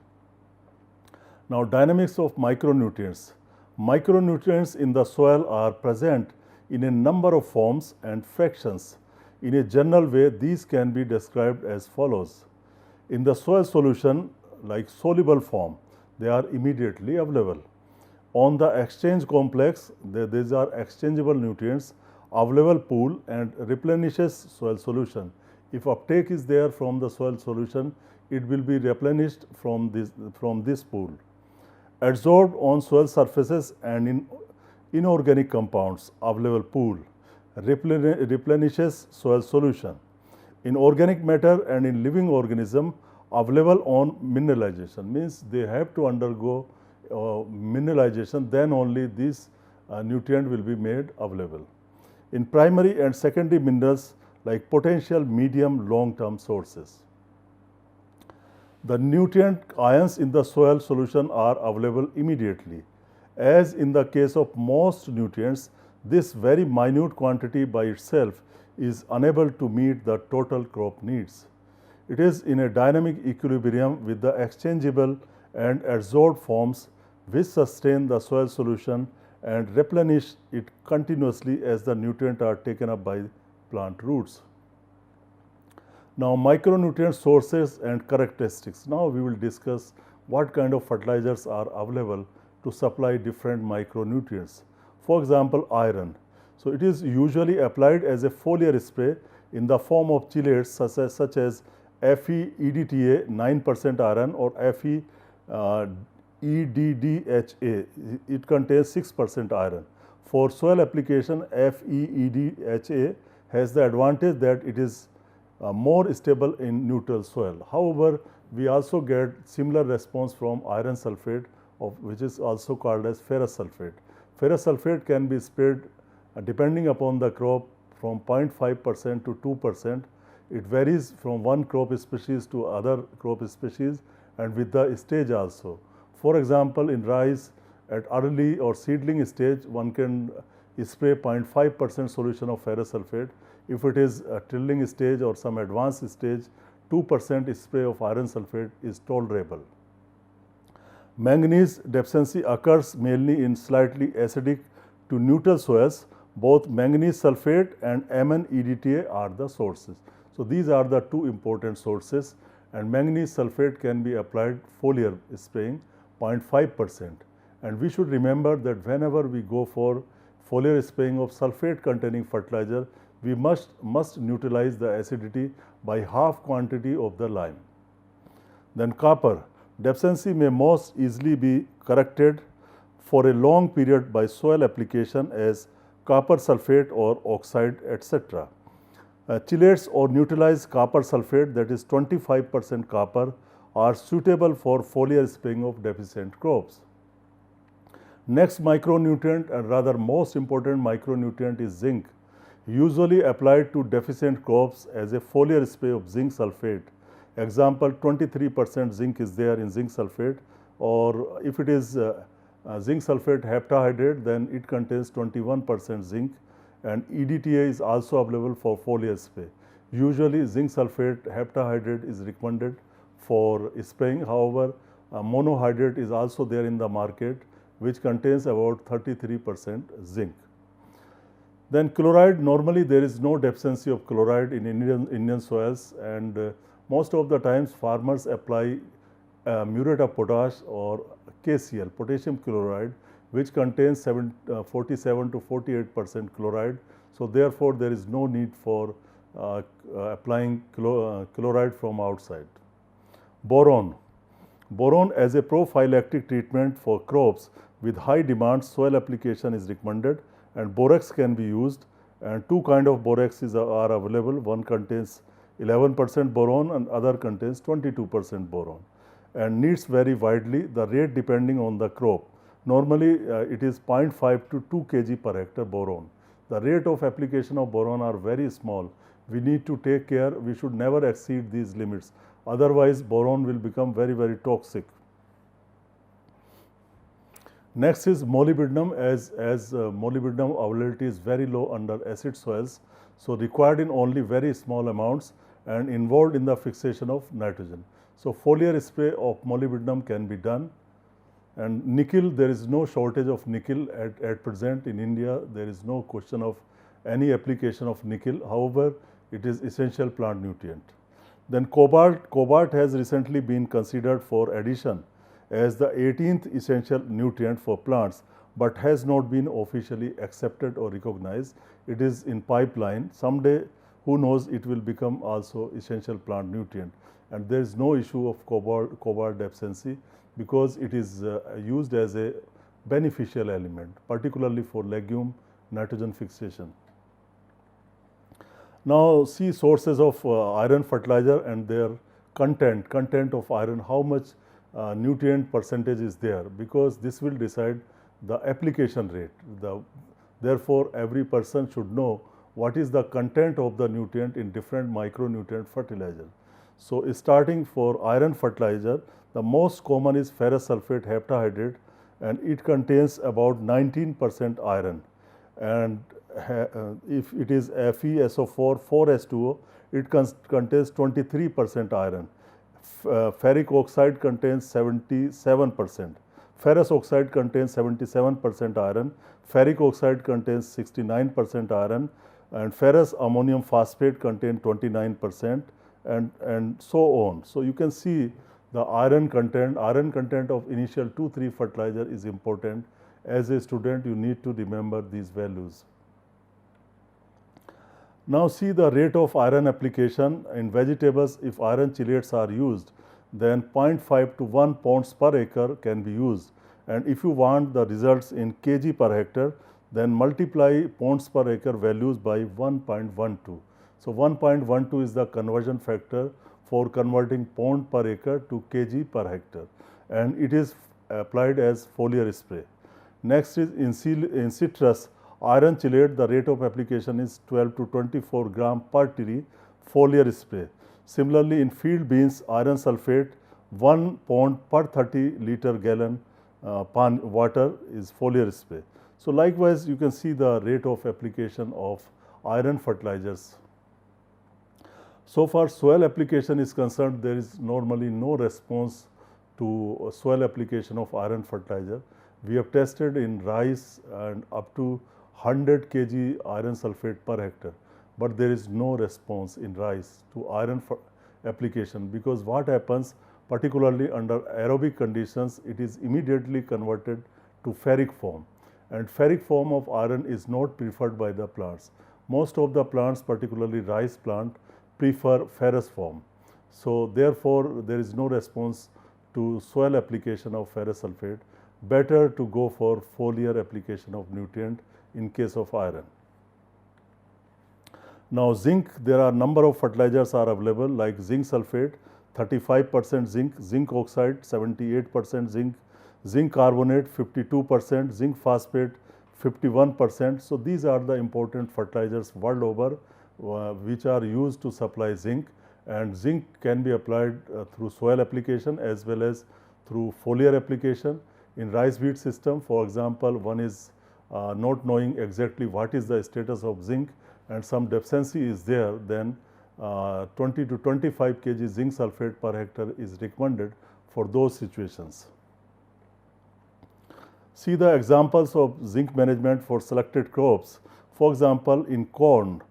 Now, dynamics of micronutrients. Micronutrients in the soil are present in a number of forms and fractions. In a general way, these can be described as follows. In the soil solution, like soluble form, they are immediately available. On the exchange complex, these are exchangeable nutrients, available pool and replenishes soil solution. If uptake is there from the soil solution, it will be replenished from this pool. Adsorbed on soil surfaces and in inorganic compounds, available pool, replenishes soil solution. In organic matter and in living organism, available on mineralization, means they have to undergo mineralization, then only this nutrient will be made available. In primary and secondary minerals like potential medium long term sources. The nutrient ions in the soil solution are available immediately. As in the case of most nutrients, this very minute quantity by itself is unable to meet the total crop needs. It is in a dynamic equilibrium with the exchangeable and adsorbed forms which sustain the soil solution and replenish it continuously as the nutrients are taken up by plant roots. Now, micronutrient sources and characteristics. Now, we will discuss what kind of fertilizers are available to supply different micronutrients. For example, iron. So, it is usually applied as a foliar spray in the form of chelates such as FeEDTA 9% iron or FeEDDHA. It contains 6% iron. For soil application, FeEDHA has the advantage that it is more stable in neutral soil. However, we also get similar response from iron sulfate, which is also called as ferrous sulfate. Ferrous sulfate can be sprayed depending upon the crop from 0.5% to 2%. It varies from one crop species to other crop species and with the stage also. For example, in rice at early or seedling stage, one can spray 0.5% solution of ferrous sulfate. If it is a trilling stage or some advanced stage, 2% spray of iron sulfate is tolerable. Manganese deficiency occurs mainly in slightly acidic to neutral soils. Both manganese sulfate and MnEDTA are the sources. So, these are the two important sources, and manganese sulfate can be applied foliar spraying 0.5%. And we should remember that whenever we go for foliar spraying of sulfate containing fertilizer, we must neutralize the acidity by half quantity of the lime. Then copper deficiency may most easily be corrected for a long period by soil application as copper sulfate or oxide, etc. Chelates or neutralized copper sulfate, that is 25% copper, are suitable for foliar spraying of deficient crops. Next micronutrient, and rather most important micronutrient, is zinc, usually applied to deficient crops as a foliar spray of zinc sulfate. Example, 23% zinc is there in zinc sulfate, or if it is zinc sulfate heptahydrate, then it contains 21% zinc, and EDTA is also available for foliar spray. Usually zinc sulfate heptahydrate is recommended for spraying. However, monohydrate is also there in the market, which contains about 33% zinc. Then chloride, normally there is no deficiency of chloride in Indian soils, and most of the times farmers apply muriate of potash or KCl, potassium chloride, which contains 47 to 48% chloride. So, therefore, there is no need for applying chloride from outside. Boron. Boron as a prophylactic treatment for crops with high demand, soil application is recommended, and borax can be used, and two kind of borax are available. One contains 11% boron and other contains 22% boron, and needs vary widely, the rate depending on the crop. Normally it is 0.5 to 2 kg per hectare boron. The rate of application of boron are very small. We need to take care, we should never exceed these limits, otherwise boron will become very toxic. Next is molybdenum, as molybdenum availability is very low under acid soils, so required in only very small amounts and involved in the fixation of nitrogen. So, foliar spray of molybdenum can be done. And nickel, there is no shortage of nickel at present in India. There is no question of any application of nickel. However, it is essential plant nutrient. Then cobalt has recently been considered for addition as the 18th essential nutrient for plants, but has not been officially accepted or recognized. It is in pipeline. Someday, who knows, it will become also essential plant nutrient, and there is no issue of cobalt deficiency because it is used as a beneficial element, particularly for legume nitrogen fixation. Now, see sources of iron fertilizer and their content of iron, how much nutrient percentage is there, because this will decide the application rate. Therefore, every person should know what is the content of the nutrient in different micronutrient fertilizer. So, starting for iron fertilizer, the most common is ferrous sulfate heptahydrate, and it contains about 19% iron, and if it is FeSO4 4H2O, it contains 23% iron. Ferric oxide contains 77%, ferrous oxide contains 77% iron, ferric oxide contains 69% iron, and ferrous ammonium phosphate contains 29%, and so on. So, you can see the iron content of initial 2-3 fertilizer is important. As a student, you need to remember these values. Now, see the rate of iron application in vegetables. If iron chelates are used, then 0.5 to 1 pounds per acre can be used, and if you want the results in kg per hectare, then multiply pounds per acre values by 1.12. So, 1.12 is the conversion factor for converting pound per acre to kg per hectare, and it is applied as foliar spray. Next is in citrus, iron chelate, the rate of application is 12 to 24 gram per tree foliar spray. Similarly, in field beans, iron sulfate 1 pound per 30 liter gallon water is foliar spray. So, likewise you can see the rate of application of iron fertilizers. So far soil application is concerned, there is normally no response to soil application of iron fertilizer. We have tested in rice and up to 100 kg iron sulfate per hectare, but there is no response in rice to iron application, because what happens, particularly under aerobic conditions, it is immediately converted to ferric form, and ferric form of iron is not preferred by the plants. Most of the plants, particularly rice plant, prefer ferrous form. So, therefore, there is no response to soil application of ferrous sulfate. Better to go for foliar application of nutrient in case of iron. Now, zinc, there are number of fertilizers are available like zinc sulfate 35% zinc, zinc oxide 78% zinc, zinc carbonate 52%, zinc phosphate 51%. So, these are the important fertilizers world over which are used to supply zinc, and zinc can be applied through soil application as well as through foliar application. In rice wheat system, for example, one is not knowing exactly what is the status of zinc and some deficiency is there, then 20 to 25 kg zinc sulfate per hectare is recommended for those situations. See the examples of zinc management for selected crops. For example, in corn,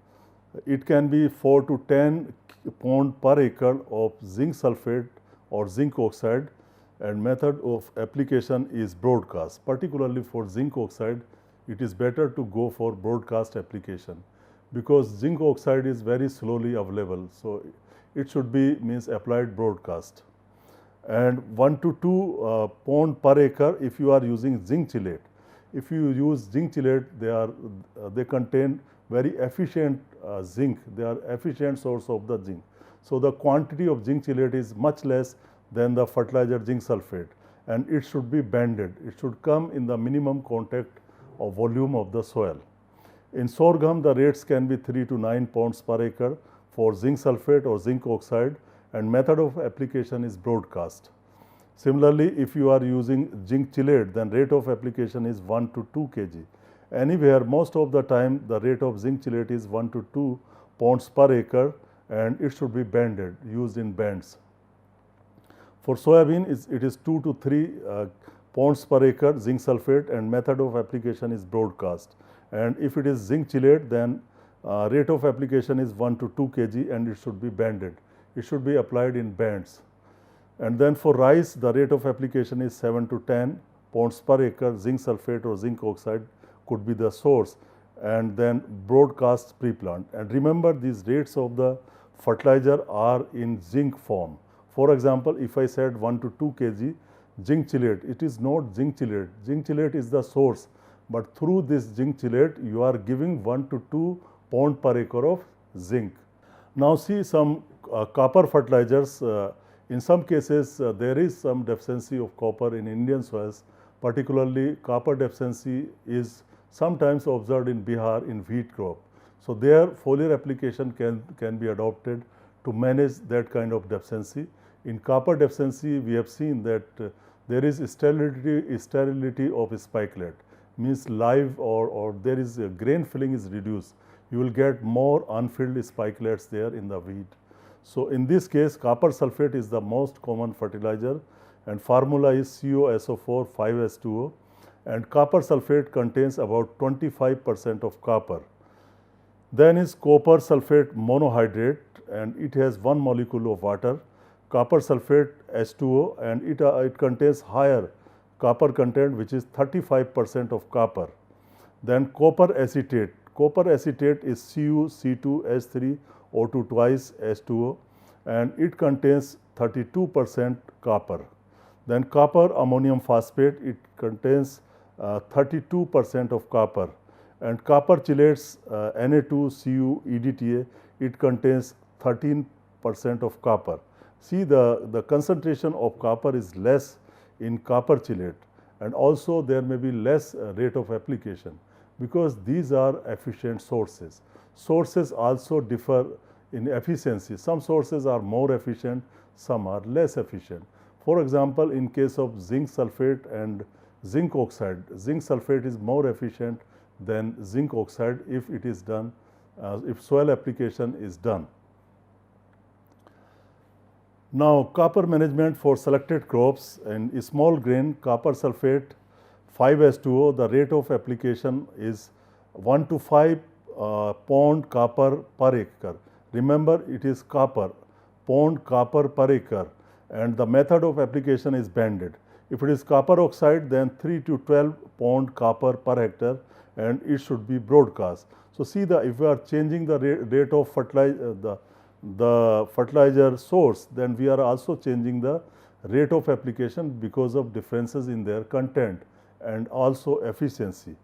it can be 4 to 10 pound per acre of zinc sulfate or zinc oxide, and method of application is broadcast. Particularly for zinc oxide, it is better to go for broadcast application, because zinc oxide is very slowly available. So, it should be applied broadcast, and 1 to 2 pound per acre if you are using zinc chelate. If you use zinc chelate, they contain very efficient zinc, they are efficient source of the zinc. So, the quantity of zinc chelate is much less than the fertilizer zinc sulfate, and it should be banded. It should come in the minimum contact of volume of the soil. In sorghum, the rates can be 3 to 9 pounds per acre for zinc sulfate or zinc oxide, and method of application is broadcast. Similarly, if you are using zinc chelate, then rate of application is 1 to 2 kg. Anywhere, most of the time, the rate of zinc chelate is 1 to 2 pounds per acre, and it should be banded, used in bands. For soybean, it is 2 to 3 pounds per acre zinc sulfate, and method of application is broadcast. And if it is zinc chelate, then rate of application is 1 to 2 kg, and it should be banded. It should be applied in bands. And then for rice, the rate of application is 7 to 10 pounds per acre zinc sulfate or zinc oxide could be the source, and then broadcast pre-plant. And remember, these rates of the fertilizer are in zinc form. For example, if I said 1 to 2 kg zinc chelate, it is not zinc chelate. Zinc chelate is the source, but through this zinc chelate, you are giving 1 to 2 pound per acre of zinc. Now, see some copper fertilizers. In some cases, there is some deficiency of copper in Indian soils. Particularly, copper deficiency is sometimes observed in Bihar in wheat crop. So, there foliar application can be adopted to manage that kind of deficiency. In copper deficiency, we have seen that there is sterility of spikelet, means live or there is a grain filling is reduced. You will get more unfilled spikelets there in the wheat. So, in this case, copper sulfate is the most common fertilizer, and formula is CuSO4 5H2O, and copper sulfate contains about 25% of copper. Then is copper sulfate monohydrate, and it has 1 molecule of water. Copper sulfate H2O, and it contains higher copper content, which is 35% of copper. Then copper acetate. Copper acetate is CuC2H3O2 twice H2O, and it contains 32% copper. Then copper ammonium phosphate, it contains 32% of copper, and copper chelates Na2Cu EDTA, it contains 13% of copper. See, the concentration of copper is less in copper chelate, and also there may be less rate of application, because these are efficient sources. Sources also differ in efficiency. Some sources are more efficient, some are less efficient. For example, in case of zinc sulfate and zinc oxide, zinc sulfate is more efficient than zinc oxide if it is done, if soil application is done. Now, copper management for selected crops. In small grain copper sulfate 5H2O, the rate of application is 1 to 5 pound copper per acre. Remember, it is copper, pound copper per acre, and the method of application is banded. If it is copper oxide, then 3 to 12 pound copper per hectare, and it should be broadcast. So, see, if we are changing the rate of the fertilizer source, then we are also changing the rate of application because of differences in their content and also efficiency.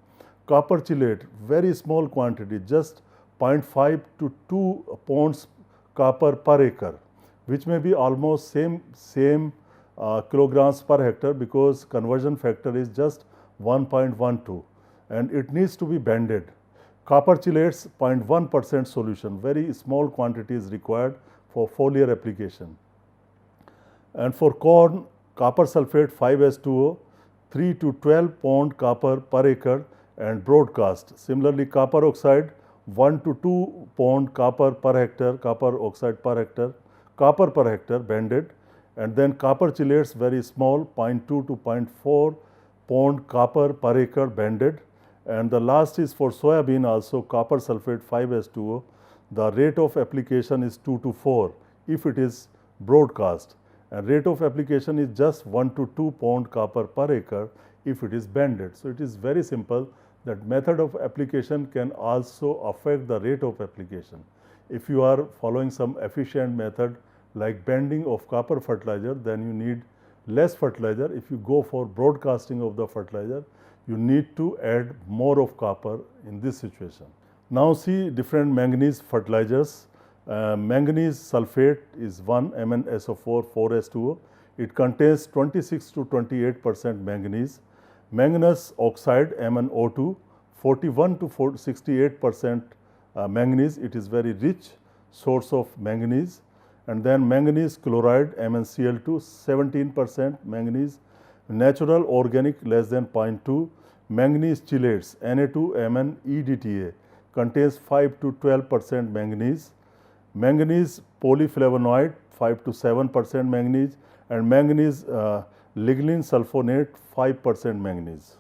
Copper chelate, very small quantity, just 0.5 to 2 pounds copper per acre, which may be almost same kilograms per hectare, because conversion factor is just 1.12, and it needs to be banded. Copper chelates 0.1% solution, very small quantity is required for foliar application. And for corn, copper sulfate 5H2O, 3 to 12 pound copper per acre and broadcast. Similarly, copper oxide 1 to 2 pound copper per hectare, copper oxide per hectare, copper per hectare banded, and then copper chelates very small 0.2 to 0.4 pound copper per acre banded. And the last is for soybean, also copper sulfate 5H2O. The rate of application is 2 to 4 if it is broadcast, and rate of application is just 1 to 2 pound copper per acre if it is banded. So, it is very simple that method of application can also affect the rate of application. If you are following some efficient method like banding of copper fertilizer, then you need less fertilizer. If you go for broadcasting of the fertilizer, you need to add more of copper in this situation. Now, see different manganese fertilizers. Manganese sulfate is 1 MnSO4 4H2O. It contains 26 to 28% manganese. Manganese oxide MnO2 41 to 68% manganese. It is very rich source of manganese. And then manganese chloride MnCl2 17% manganese. Natural organic less than 0.2. Manganese chelates Na2MnEDTA contains 5 to 12% manganese. Manganese polyflavonoid 5 to 7% manganese, and manganese lignin sulfonate 5% manganese.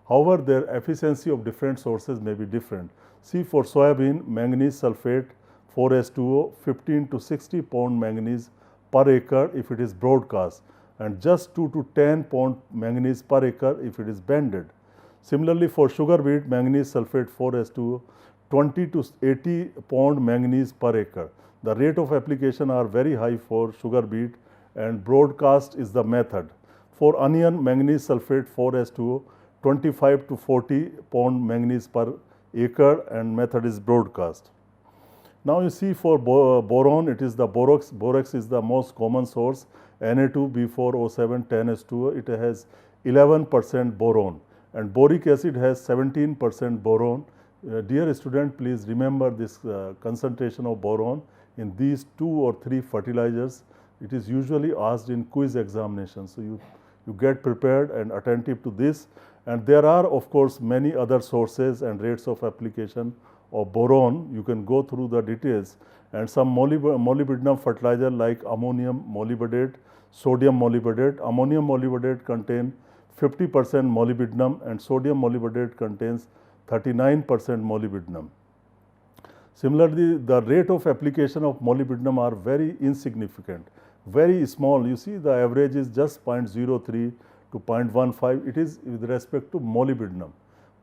However, their efficiency of different sources may be different. See, for soybean, manganese sulfate 4H2O 15 to 60 pound manganese per acre if it is broadcast, and just 2 to 10 pound manganese per acre if it is banded. Similarly, for sugar beet, manganese sulfate 4H2O 20 to 80 pound manganese per acre. The rate of application are very high for sugar beet, and broadcast is the method. For onion, manganese sulfate 4H2O 25 to 40 pound manganese per acre, and method is broadcast. Now, you see, for boron, it is the borax. Borax is the most common source, Na2B4O7 10H2O. It has 11% boron, and boric acid has 17% boron. Dear student, please remember this concentration of boron in these 2 or 3 fertilizers. It is usually asked in quiz examination. So, you get prepared and attentive to this. And there are, of course, many other sources and rates of application of boron. You can go through the details, and some molybdenum fertilizer like ammonium molybdenate, sodium molybdenate. Ammonium molybdenate contain 50% molybdenum, and sodium molybdenate contains 39% molybdenum. Similarly, the rate of application of molybdenum are very insignificant, very small. You see, the average is just 0.03 to 0.15. It is with respect to molybdenum,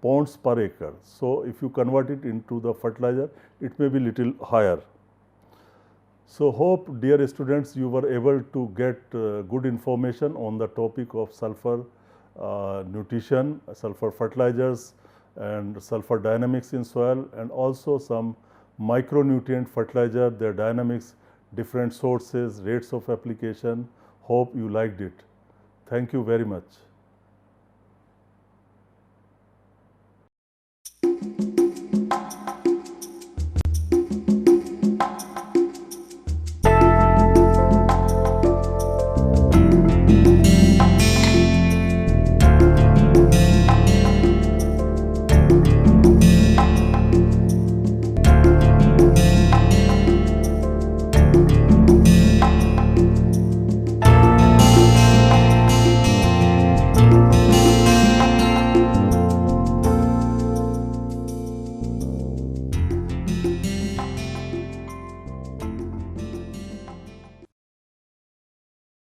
pounds per acre. So, if you convert it into the fertilizer, it may be little higher. So, hope, dear students, you were able to get good information on the topic of sulfur nutrition, sulfur fertilizers, and sulfur dynamics in soil, and also some micronutrient fertilizer, their dynamics, different sources, rates of application. Hope you liked it. Thank you very much.